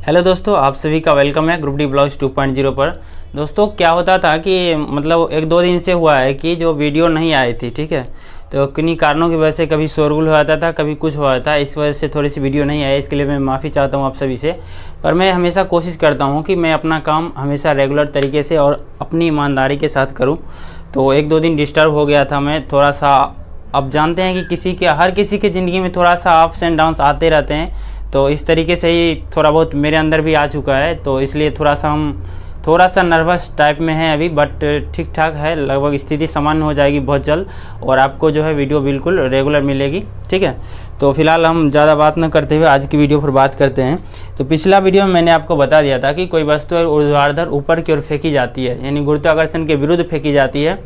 Hello दोस्तों, आप सभी का वेलकम है ग्रुप डी ब्लॉग्स 2.0 पर। दोस्तों क्या होता था कि मतलब 1-2 दिन से हुआ है कि जो वीडियो नहीं आई थी, ठीक है। तो किन्हीं कारणों की वजह से कभी शोरगुल हो जाता था, कभी कुछ हो जाता था, इस वजह से थोड़ी सी वीडियो नहीं आई। इसके लिए मैं माफ़ी चाहता हूँ आप सभी से। पर मैं हमेशा कोशिश करता हूँ कि मैं अपना काम हमेशा रेगुलर तरीके से और अपनी ईमानदारी के साथ करूँ। तो 1-2 दिन डिस्टर्ब हो गया था मैं थोड़ा सा। अब जानते हैं कि हर किसी के ज़िंदगी में थोड़ा सा अप्स एंड डाउन्स आते रहते हैं। तो इस तरीके से ही थोड़ा बहुत मेरे अंदर भी आ चुका है। तो इसलिए थोड़ा सा नर्वस टाइप में है अभी, बट ठीक ठाक है। लगभग स्थिति सामान्य हो जाएगी बहुत जल्द और आपको जो है वीडियो बिल्कुल रेगुलर मिलेगी, ठीक है। तो फिलहाल हम ज़्यादा बात न करते हुए आज की वीडियो पर बात करते हैं। तो पिछला वीडियो में मैंने आपको बता दिया था कि कोई वस्तु ऊर्ध्वाधर ऊपर की ओर फेंकी जाती है, यानी गुरुत्वाकर्षण के विरुद्ध फेंकी जाती है।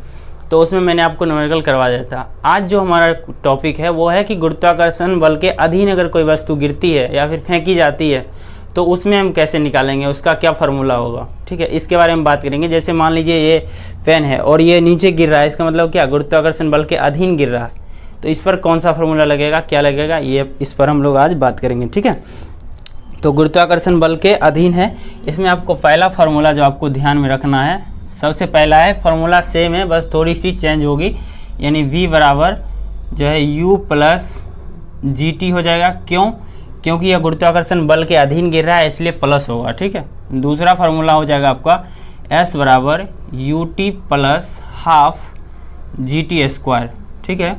तो उसमें मैंने आपको न्यूमेरिकल करवा दिया था। आज जो हमारा टॉपिक है वो है कि गुरुत्वाकर्षण बल के अधीन अगर कोई वस्तु गिरती है या फिर फेंकी जाती है तो उसमें हम कैसे निकालेंगे, उसका क्या फार्मूला होगा, ठीक है। इसके बारे में बात करेंगे। जैसे मान लीजिए ये पेन है और ये नीचे गिर रहा है, इसका मतलब क्या, गुरुत्वाकर्षण बल के अधीन गिर रहा है। तो इस पर कौन सा फार्मूला लगेगा, क्या लगेगा, ये इस पर हम लोग आज बात करेंगे, ठीक है। तो गुरुत्वाकर्षण बल के अधीन है, इसमें आपको पहला फार्मूला जो आपको ध्यान में रखना है, सबसे पहला है फार्मूला सेम है, बस थोड़ी सी चेंज होगी। यानी v बराबर जो है u प्लस जी टी हो जाएगा। क्योंकि यह गुरुत्वाकर्षण बल के अधीन गिर रहा है, इसलिए प्लस होगा, ठीक है। दूसरा फार्मूला हो जाएगा आपका s बराबर U T plus half G T square, ठीक है।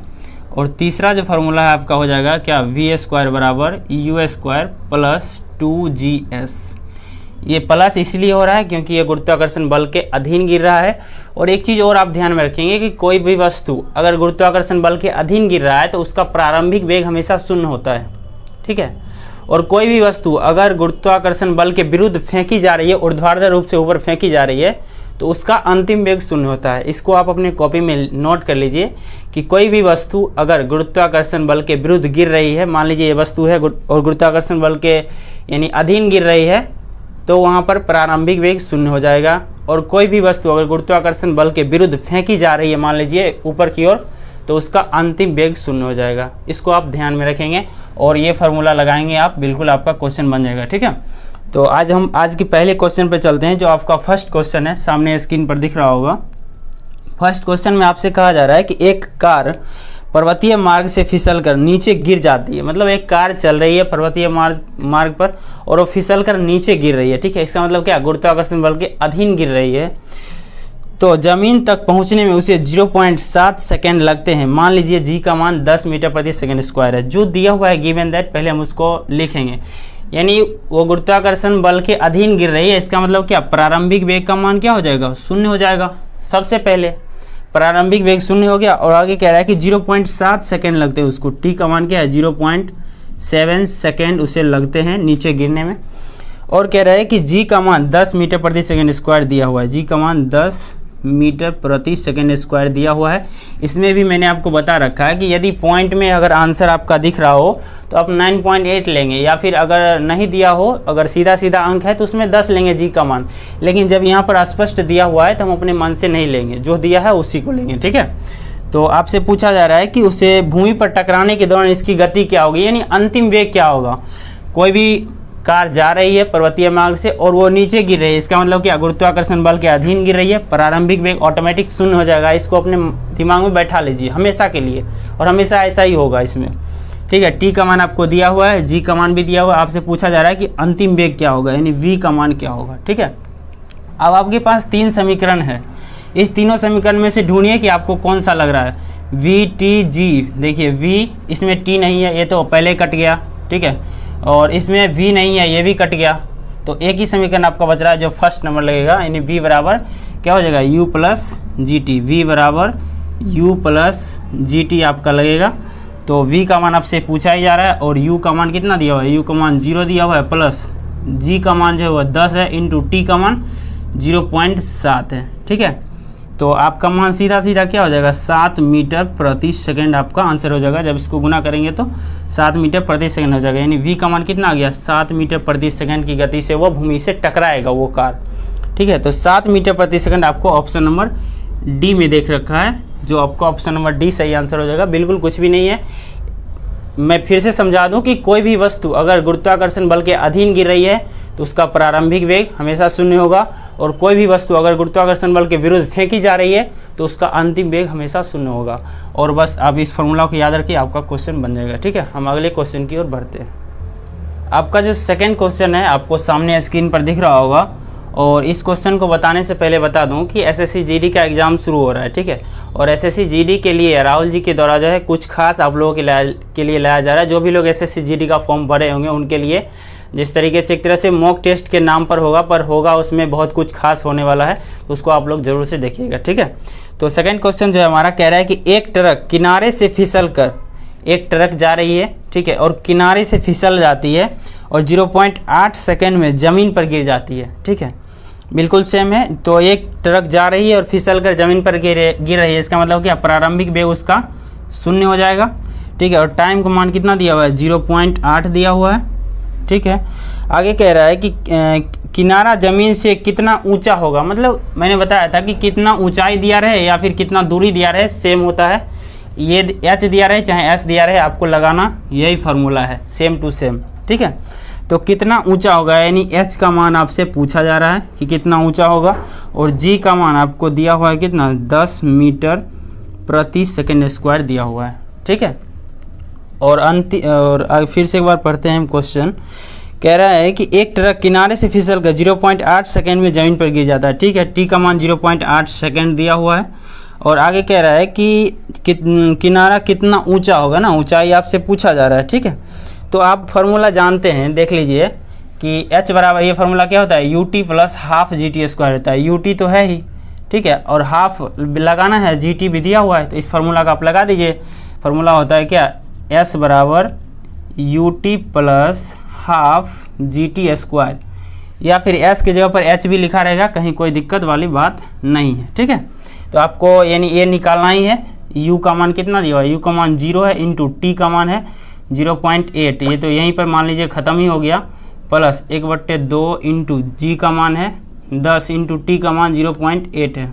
और तीसरा जो फार्मूला है आपका हो जाएगा क्या, वी स्क्वायर बराबर यू स्क्वायर प्लस 2gs। ये प्लस इसलिए हो रहा है क्योंकि ये गुरुत्वाकर्षण बल के अधीन गिर रहा है। और एक चीज़ और आप ध्यान में रखेंगे कि कोई भी वस्तु अगर गुरुत्वाकर्षण बल के अधीन गिर रहा है तो उसका प्रारंभिक वेग हमेशा शून्य होता है, ठीक है। और कोई भी वस्तु अगर गुरुत्वाकर्षण बल के विरुद्ध फेंकी जा रही है, ऊर्ध्वाधर रूप से ऊपर फेंकी जा रही है, तो उसका अंतिम वेग शून्य होता है। इसको आप अपने कॉपी में नोट कर लीजिए कि कोई भी वस्तु अगर गुरुत्वाकर्षण बल के विरुद्ध गिर रही है, मान लीजिए ये वस्तु है और गुरुत्वाकर्षण बल के यानी अधीन गिर रही है, तो वहाँ पर प्रारंभिक वेग शून्य हो जाएगा। और कोई भी वस्तु अगर गुरुत्वाकर्षण बल के विरुद्ध फेंकी जा रही है, मान लीजिए ऊपर की ओर, तो उसका अंतिम वेग शून्य हो जाएगा। इसको आप ध्यान में रखेंगे और ये फार्मूला लगाएंगे आप, बिल्कुल आपका क्वेश्चन बन जाएगा, ठीक है। तो आज के पहले क्वेश्चन पे चलते हैं, जो आपका फर्स्ट क्वेश्चन है, सामने स्क्रीन पर दिख रहा होगा। फर्स्ट क्वेश्चन में आपसे कहा जा रहा है कि एक कार पर्वतीय मार्ग से फिसल कर नीचे गिर जाती है। मतलब एक कार चल रही है पर्वतीय मार्ग पर और वो फिसल कर नीचे गिर रही है, ठीक है। इसका मतलब क्या, गुरुत्वाकर्षण बल के अधीन गिर रही है। तो जमीन तक पहुंचने में उसे 0.7 सेकेंड लगते हैं। मान लीजिए जी का मान 10 मीटर प्रति सेकेंड स्क्वायर है, जो दिया हुआ है गिवन दैट। पहले हम उसको लिखेंगे, यानी वो गुरुत्वाकर्षण बल के अधीन गिर रही है। इसका मतलब क्या, प्रारंभिक वेग का मान क्या हो जाएगा, शून्य हो जाएगा। सबसे पहले प्रारंभिक वेग शून्य हो गया और आगे कह रहा है कि 0.7 सेकेंड लगते हैं उसको। टी का मान क्या है, 0.7 सेकेंड उसे लगते हैं नीचे गिरने में। और कह रहा है कि जी का मान 10 मीटर प्रति सेकेंड स्क्वायर दिया हुआ है। जी का मान 10 मीटर प्रति सेकेंड स्क्वायर दिया हुआ है। इसमें भी मैंने आपको बता रखा है कि यदि पॉइंट में अगर आंसर आपका दिख रहा हो तो आप 9.8 लेंगे, या फिर अगर नहीं दिया हो, अगर सीधा सीधा अंक है तो उसमें 10 लेंगे जी का मान। लेकिन जब यहाँ पर स्पष्ट दिया हुआ है तो हम अपने मन से नहीं लेंगे, जो दिया है उसी को लेंगे, ठीक है। तो आपसे पूछा जा रहा है कि उसे भूमि पर टकराने के दौरान इसकी गति क्या होगी, यानी अंतिम वेग क्या होगा। कोई भी कार जा रही है पर्वतीय मार्ग से और वो नीचे गिर रही है, इसका मतलब क्या, गुरुत्वाकर्षण बल के अधीन गिर रही है, प्रारंभिक वेग ऑटोमेटिक शून्य हो जाएगा। इसको अपने दिमाग में बैठा लीजिए हमेशा के लिए, और हमेशा ऐसा ही होगा इसमें, ठीक है। टी का मान आपको दिया हुआ है, जी का मान भी दिया हुआ है। आपसे पूछा जा रहा है कि अंतिम वेग क्या होगा, यानी वी का मान क्या होगा, ठीक है। अब आपके पास 3 समीकरण है। इस तीनों समीकरण में से ढूंढिए कि आपको कौन सा लग रहा है। वी टी जी, देखिए वी, इसमें टी नहीं है, ये तो पहले कट गया, ठीक है। और इसमें v नहीं है, ये भी कट गया। तो एक ही समीकरण आपका बच रहा है जो फर्स्ट नंबर लगेगा, यानी v बराबर क्या हो जाएगा, u plus g t. V बराबर u प्लस जी टी आपका लगेगा। तो v का मान आपसे पूछा ही जा रहा है और u का मान कितना दिया हुआ है, u का मान 0 दिया हुआ है, प्लस g का मान जो है वह 10 है, इंटू t का मान 0.7 है, ठीक है। तो आपका मान सीधा सीधा क्या हो जाएगा, 7 मीटर प्रति सेकेंड आपका आंसर हो जाएगा। जब इसको गुना करेंगे तो 7 मीटर प्रति सेकेंड हो जाएगा, यानी v का मान कितना आ गया, 7 मीटर प्रति सेकेंड की गति से वो भूमि से टकराएगा वो कार, ठीक है। तो 7 मीटर प्रति सेकेंड आपको ऑप्शन नंबर डी में देख रखा है, जो आपका ऑप्शन नंबर डी सही आंसर हो जाएगा। बिल्कुल कुछ भी नहीं है। मैं फिर से समझा दूं कि कोई भी वस्तु अगर गुरुत्वाकर्षण बल के अधीन गिर रही है तो उसका प्रारंभिक वेग हमेशा शून्य होगा, और कोई भी वस्तु अगर गुरुत्वाकर्षण बल के विरुद्ध फेंकी जा रही है तो उसका अंतिम वेग हमेशा शून्य होगा। और बस आप इस फॉर्मूला को याद रखिए, आपका क्वेश्चन बन जाएगा। ठीक है, हम अगले क्वेश्चन की ओर बढ़ते हैं। आपका जो सेकंड क्वेश्चन है आपको सामने स्क्रीन पर दिख रहा होगा, और इस क्वेश्चन को बताने से पहले बता दूं कि एसएससी जीडी का एग्ज़ाम शुरू हो रहा है। ठीक है, और एसएससी जीडी के लिए राहुल जी के द्वारा जो है कुछ खास आप लोगों के लिए लाया जा रहा है। जो भी लोग एसएससी जीडी का फॉर्म भरे होंगे उनके लिए, जिस तरीके से एक तरह से मॉक टेस्ट के नाम पर होगा, पर होगा उसमें बहुत कुछ खास होने वाला है, तो उसको आप लोग जरूर से देखिएगा। ठीक है, तो सेकंड क्वेश्चन जो है हमारा कह रहा है कि एक ट्रक किनारे से फिसल कर, एक ट्रक जा रही है, ठीक है, और किनारे से फिसल जाती है और 0.8 सेकेंड में ज़मीन पर गिर जाती है। ठीक है, बिल्कुल सेम है। तो एक ट्रक जा रही है और फिसल कर ज़मीन पर गिर रही है, इसका मतलब क्या, प्रारंभिक वेग उसका शून्य हो जाएगा। ठीक है, और टाइम का मान कितना दिया हुआ है, 0.8 दिया हुआ है। ठीक है, आगे कह रहा है कि किनारा ज़मीन से कितना ऊंचा होगा, मतलब मैंने बताया था कि कितना ऊंचाई दिया रहे या फिर कितना दूरी दिया रहे सेम होता है। ये एच दिया रहे चाहे एस दिया रहे, आपको लगाना यही फार्मूला है, सेम टू सेम। ठीक है, तो कितना ऊंचा होगा, यानी एच का मान आपसे पूछा जा रहा है कि कितना ऊंचा होगा, और जी का मान आपको दिया हुआ है कितना, 10 मीटर प्रति सेकेंड स्क्वायर दिया हुआ है। ठीक है, और फिर से एक बार पढ़ते हैं हम क्वेश्चन। कह रहा है कि एक ट्रक किनारे से फिसल कर 0.8 सेकेंड में ज़मीन पर गिर जाता है। ठीक है, टी का मान 0.8 सेकेंड दिया हुआ है, और आगे कह रहा है कि किनारा कितना ऊंचा होगा ना, ऊंचाई आपसे पूछा जा रहा है। ठीक है, तो आप फार्मूला जानते हैं, देख लीजिए कि h बराबर, ये फार्मूला क्या होता है, ut plus half G T square होता है। ut तो है ही, ठीक है, और हाफ लगाना है, gt भी दिया हुआ है, तो इस फार्मूला का आप लगा दीजिए। फार्मूला होता है क्या, s बराबर ut plus half G T square, या फिर s की जगह पर h भी लिखा रहेगा, कहीं कोई दिक्कत वाली बात नहीं है। ठीक है, तो आपको यानी ये निकालना ही है। u का मान कितना दिया हुआ है, u का मान 0 है, इंटू t का मान है 0.8, ये तो यहीं पर मान लीजिए ख़त्म ही हो गया, प्लस 1/2 इंटू जी का मान है 10 इंटू टी का मान 0.8 है,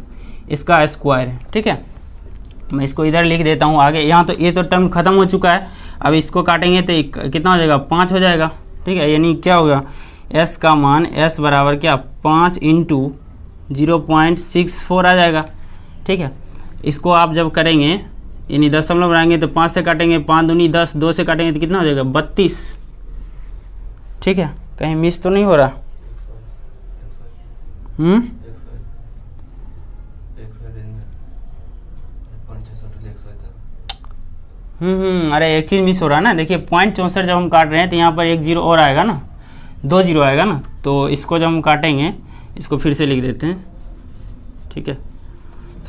इसका स्क्वायर है। ठीक है, मैं इसको इधर लिख देता हूँ आगे। यहाँ तो ये तो टर्म खत्म हो चुका है, अब इसको काटेंगे तो कितना हो जाएगा, 5 हो जाएगा। ठीक है, यानी क्या होगा, s का मान s बराबर क्या, 5 इंटू 0.64 आ जाएगा। ठीक है, इसको आप जब करेंगे यानी दशमलव बनाएंगे तो 5 से काटेंगे, 5 दूनी 10, 2 से काटेंगे तो कितना हो जाएगा, 32। ठीक है, कहीं मिस तो नहीं हो रहा। अरे एक चीज़ मिस हो रहा है ना, देखिए 0.64 जब हम काट रहे हैं तो यहाँ पर एक जीरो और आएगा ना, 2 जीरो आएगा ना, तो इसको जब हम काटेंगे, इसको फिर से लिख देते हैं। ठीक है,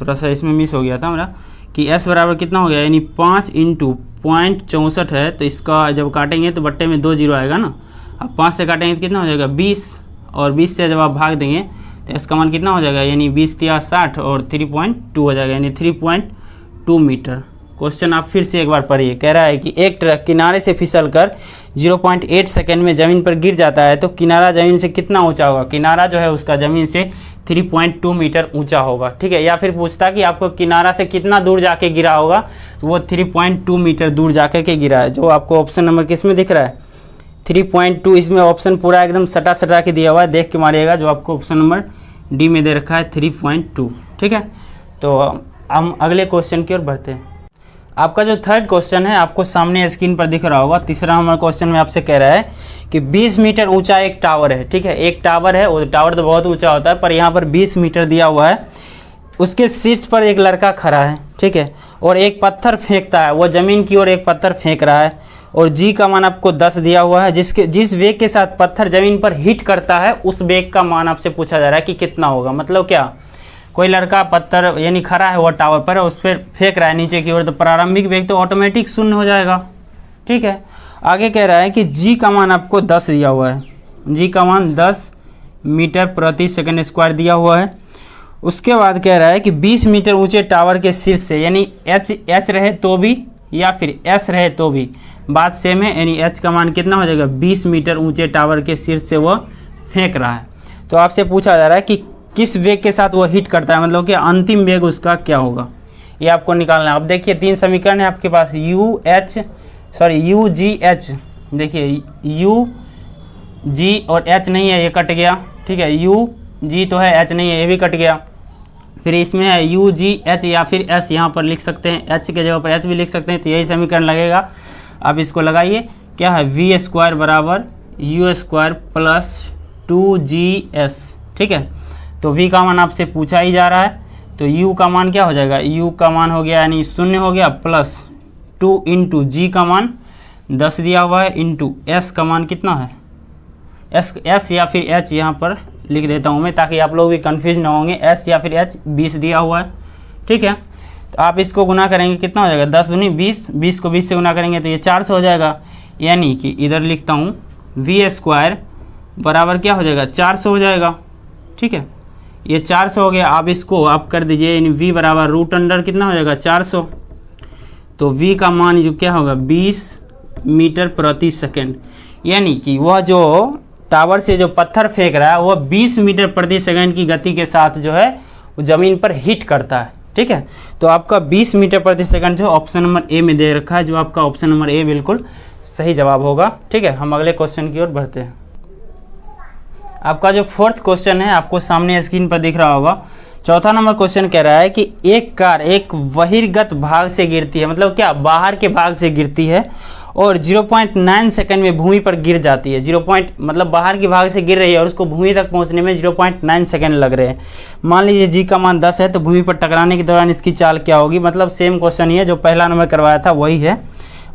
थोड़ा सा इसमें मिस हो गया था मेरा, कि s बराबर कितना हो गया, यानी 5 इंटू 0.64 है, तो इसका जब काटेंगे तो बट्टे में 2 जीरो आएगा ना। अब 5 से काटेंगे तो कितना हो जाएगा, 20, और 20 से जब आप भाग देंगे तो s का मान कितना हो जाएगा, यानी 20 या 60 और 3.2 हो जाएगा, यानी 3.2 मीटर। क्वेश्चन आप फिर से एक बार पढ़िए। कह रहा है कि एक ट्रक किनारे से फिसल कर 0.8 सेकेंड में ज़मीन पर गिर जाता है, तो किनारा ज़मीन से कितना ऊंचा होगा, किनारा जो है उसका ज़मीन से 3.2 मीटर ऊंचा होगा। ठीक है, या फिर पूछता कि आपको किनारा से कितना दूर जाके गिरा होगा, तो वो 3.2 मीटर दूर जाके के गिरा है, जो आपको ऑप्शन नंबर किस में दिख रहा है, 3.2। इसमें ऑप्शन पूरा एकदम सटा सटा के दिया हुआ है, देख के मारिएगा, जो आपको ऑप्शन नंबर डी में दे रखा है 3.2। ठीक है, तो हम अगले क्वेश्चन की ओर बढ़ते हैं। आपका जो थर्ड क्वेश्चन है आपको सामने स्क्रीन पर दिख रहा होगा। तीसरा नंबर क्वेश्चन में आपसे कह रहा है कि 20 मीटर ऊंचा एक टावर है। ठीक है, एक टावर है, वो टावर तो बहुत ऊंचा होता है, पर यहाँ पर 20 मीटर दिया हुआ है। उसके शीर्ष पर एक लड़का खड़ा है, ठीक है, और एक पत्थर फेंकता है, वो ज़मीन की ओर एक पत्थर फेंक रहा है, और जी का मान आपको 10 दिया हुआ है। जिस वेग के साथ पत्थर ज़मीन पर हिट करता है, उस वेग का मान आपसे पूछा जा रहा है कि कितना होगा। मतलब क्या, कोई लड़का पत्थर यानी खड़ा है वो टावर पर, उस पर फेंक रहा है नीचे की ओर, तो प्रारंभिक वेग तो ऑटोमेटिक शून्य हो जाएगा। ठीक है, आगे कह रहा है कि जी का मान आपको 10 दिया हुआ है, जी का मान 10 मीटर प्रति सेकंड स्क्वायर दिया हुआ है। उसके बाद कह रहा है कि 20 मीटर ऊंचे टावर के शीर्ष से, यानी एच रहे तो भी या फिर एस रहे तो भी बात सेम है, यानी एच का मान कितना हो जाएगा, 20 मीटर ऊंचे टावर के शीर्ष से वो फेंक रहा है। तो आपसे पूछा जा रहा है कि किस वेग के साथ वो हिट करता है, मतलब कि अंतिम वेग उसका क्या होगा, ये आपको निकालना है। अब देखिए 3 समीकरण है आपके पास, यू जी एच, देखिए जी और एच नहीं है, ये कट गया, ठीक है। यू जी तो है, एच नहीं है, ये भी कट गया। फिर इसमें है यू जी एच या फिर एस, यहाँ पर लिख सकते हैं, एच के जगह पर एच भी लिख सकते हैं, तो यही समीकरण लगेगा। अब इसको लगाइए, क्या है वी स्क्वायर बराबर यू स्क्वायर प्लस 2GS, ठीक है। तो वी का मान आपसे पूछा ही जा रहा है, तो यू का मान क्या हो जाएगा, यू का मान हो गया यानी 0 हो गया, प्लस 2 इंटू जी का मान 10 दिया हुआ है, इंटू एस का मान कितना है, एस या फिर एच यहाँ पर लिख देता हूँ मैं ताकि आप लोग भी कंफ्यूज ना होंगे, एस या फिर एच 20 दिया हुआ है, ठीक है। तो आप इसको गुना करेंगे, कितना हो जाएगा 10 दूनी 20, 20 को 20 से गुना करेंगे तो ये 400 हो जाएगा। यानी कि इधर लिखता हूँ वी स्क्वायर बराबर क्या हो जाएगा 400 हो जाएगा, ठीक है। ये 400 हो गया। आप इसको आप कर दीजिए, यानी वी बराबर रूट अंडर कितना हो जाएगा 400, तो वी का मान जो क्या होगा 20 मीटर प्रति सेकेंड। यानी कि वह जो टावर से जो पत्थर फेंक रहा है वह 20 मीटर प्रति सेकंड की गति के साथ जो है वो ज़मीन पर हिट करता है, ठीक है। तो आपका 20 मीटर प्रति सेकंड जो ऑप्शन नंबर ए में दे रखा है, जो आपका ऑप्शन नंबर ए बिल्कुल सही जवाब होगा, ठीक है। हम अगले क्वेश्चन की ओर बढ़ते हैं। आपका जो 4th क्वेश्चन है आपको सामने स्क्रीन पर दिख रहा होगा। चौथा नंबर क्वेश्चन कह रहा है कि एक कार एक बहिर्गत भाग से गिरती है, मतलब क्या बाहर के भाग से गिरती है और 0.9 सेकंड में भूमि पर गिर जाती है। मतलब बाहर की भाग से गिर रही है और उसको भूमि तक पहुंचने में 0.9 सेकंड लग रहे हैं। मान लीजिए जी का मान 10 है, तो भूमि पर टकराने के दौरान इसकी चाल क्या होगी। मतलब सेम क्वेश्चन ही है, जो पहला नंबर करवाया था वही है,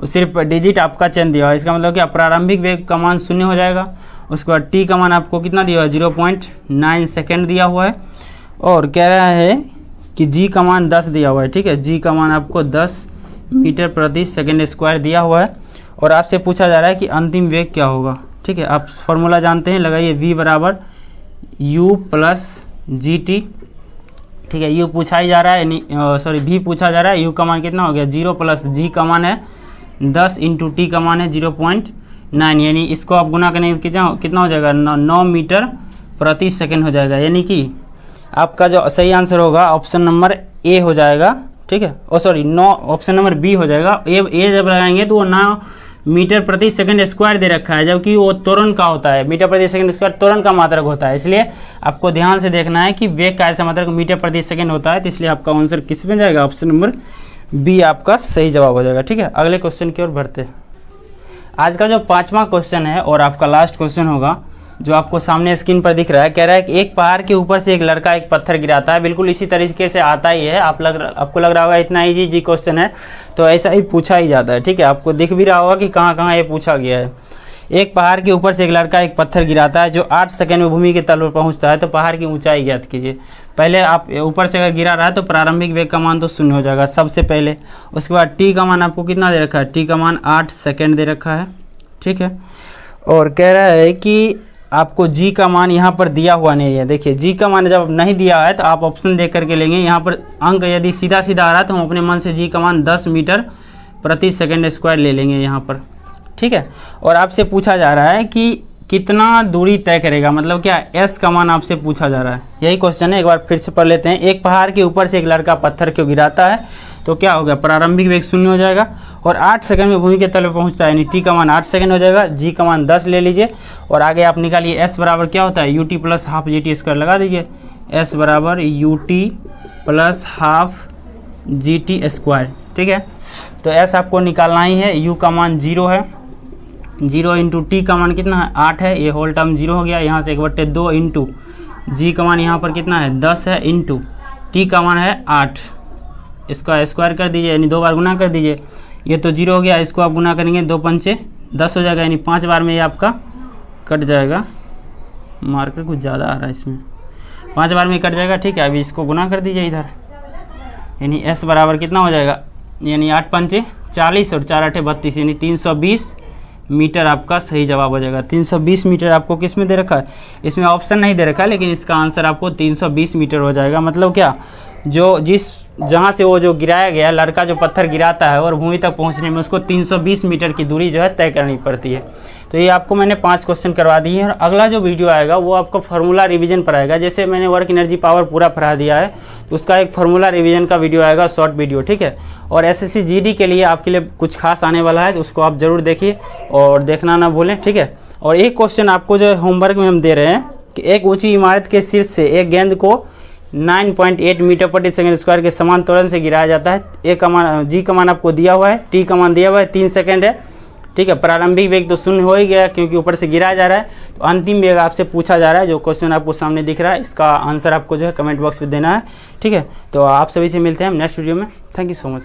सिर्फ डिजिट आपका चेंज दिया हुआ है। इसका मतलब क्या प्रारंभिक वेग का मान 0 हो जाएगा, उसके बाद टी का मान आपको कितना दिया हुआ है 0.9 सेकेंड दिया हुआ है, और कह रहा है कि जी का मान 10 दिया हुआ है, ठीक है। जी का मान आपको 10 मीटर प्रति सेकेंड स्क्वायर दिया हुआ है और आपसे पूछा जा रहा है कि अंतिम वेग क्या होगा, ठीक है। आप फॉर्मूला जानते हैं, लगाइए वी बराबर यू प्लस जी टी, ठीक है। यू पूछा ही जा रहा है, वी पूछा जा रहा है। यू का मान कितना हो गया 0 प्लस जी का मान है 10 इंटू टी का मान है 0.9, यानी इसको आप गुना करने कितना हो जाएगा 9 मीटर प्रति सेकेंड हो जाएगा। यानी कि आपका जो सही आंसर होगा ऑप्शन नंबर ए हो जाएगा, ठीक है। ऑप्शन नंबर बी हो जाएगा। ए जब लगाएंगे तो वो 9 मीटर प्रति सेकंड स्क्वायर दे रखा है, जबकि वो त्वरण का होता है। मीटर प्रति सेकंड स्क्वायर त्वरण का मात्रक होता है, इसलिए आपको ध्यान से देखना है कि वेग का ऐसा मात्रक मीटर प्रति सेकंड होता है। तो इसलिए आपका आंसर किस में जाएगा, ऑप्शन नंबर बी आपका सही जवाब हो जाएगा, ठीक है। अगले क्वेश्चन की ओर बढ़ते हैं। आज का जो 5वां क्वेश्चन है और आपका लास्ट क्वेश्चन होगा, जो आपको सामने स्क्रीन पर दिख रहा है। कह रहा है कि एक पहाड़ के ऊपर से एक लड़का एक पत्थर गिराता है। बिल्कुल इसी तरीके से आता ही है, आपको लग रहा होगा इतना इजी क्वेश्चन है, तो ऐसा ही पूछा ही जाता है, ठीक है। आपको दिख भी रहा होगा कि कहाँ कहाँ ये पूछा गया है। एक पहाड़ के ऊपर से एक लड़का एक पत्थर गिराता है जो 8 सेकंड में भूमि के तल पर पहुँचता है, तो पहाड़ की ऊंचाई ज्ञात कीजिए। पहले आप ऊपर से अगर गिरा रहा है तो प्रारंभिक वेग का मान तो 0 हो जाएगा सबसे पहले। उसके बाद टी का मान आपको कितना दे रखा है, टी का मान 8 सेकेंड दे रखा है, ठीक है। और कह रहा है कि आपको जी का मान यहाँ पर दिया हुआ नहीं है। देखिए जी का मान जब नहीं दिया है तो आप ऑप्शन देख करके लेंगे। यहाँ पर अंक यदि सीधा सीधा आ रहा है तो हम अपने मन से जी का मान 10 मीटर प्रति सेकंड स्क्वायर ले लेंगे यहाँ पर, ठीक है। और आपसे पूछा जा रहा है कि कितना दूरी तय करेगा, मतलब क्या एस का मान आपसे पूछा जा रहा है। यही क्वेश्चन है, एक बार फिर से पढ़ लेते हैं। एक पहाड़ के ऊपर से एक लड़का पत्थर क्यों गिराता है, तो क्या होगा प्रारंभिक वेग 0 हो जाएगा और 8 सेकंड में भूमि के तल पर पहुंचता है, यानी टी का मान 8 सेकंड हो जाएगा। जी का मान 10 ले लीजिए और आगे आप निकालिए एस बराबर क्या होता है, U T plus half G T square लगा दीजिए। एस बराबर U T plus half G T square, ठीक है। तो एस आपको निकालना ही है। यू का मान 0 है, 0 इंटू टी का मान कितना है 8 है, ये होल टर्म 0 हो गया। यहाँ से 1/2 इंटू जी का मान यहाँ पर कितना है 10 है, इंटू टी का मान है 8, इसका स्क्वायर कर दीजिए, यानी 2 बार गुना कर दीजिए। ये तो 0 हो गया, इसको आप गुना करेंगे 2 पंचे 10 हो जाएगा, यानी 5 बार में ये आपका कट जाएगा। मार्कर कुछ ज़्यादा आ रहा है इसमें, 5 बार में कट जाएगा, ठीक है। अभी इसको गुना कर दीजिए इधर, यानी एस बराबर कितना हो जाएगा, यानी 8 पंचे 40 और 4 8 32, यानी 320 मीटर आपका सही जवाब हो जाएगा। 320 मीटर आपको किस में दे रखा है, इसमें ऑप्शन नहीं दे रखा है, लेकिन इसका आंसर आपको 320 मीटर हो जाएगा। मतलब क्या, जहाँ से वो जो गिराया गया लड़का जो पत्थर गिराता है और भूमि तक पहुँचने में उसको 320 मीटर की दूरी जो है तय करनी पड़ती है। तो ये आपको मैंने 5 क्वेश्चन करवा दिए हैं और अगला जो वीडियो आएगा वो आपका फार्मूला रिवीजन पर आएगा। जैसे मैंने वर्क एनर्जी पावर पूरा पढ़ा दिया है तो उसका एक फार्मूला रिवीजन का वीडियो आएगा, शॉर्ट वीडियो, ठीक है। और एसएससी जीडी के लिए आपके लिए कुछ खास आने वाला है, तो उसको आप ज़रूर देखिए और देखना ना भूलें, ठीक है। और एक क्वेश्चन आपको जो होमवर्क में हम दे रहे हैं कि एक ऊंची इमारत के शीर्ष से एक गेंद को 9.8 मीटर प्रति सेकंड स्क्वायर के समान त्वरण से गिराया जाता है। ए कमान, जी कमान आपको दिया हुआ है, टी कमान दिया हुआ है, 3 सेकंड है, ठीक है। प्रारंभिक वेग तो शून्य हो ही गया क्योंकि ऊपर से गिराया जा रहा है। तो अंतिम वेग आपसे पूछा जा रहा है, जो क्वेश्चन आपको सामने दिख रहा है, इसका आंसर आपको जो है कमेंट बॉक्स में देना है, ठीक है। तो आप सभी से मिलते हैं हम नेक्स्ट वीडियो में। Thank you so much.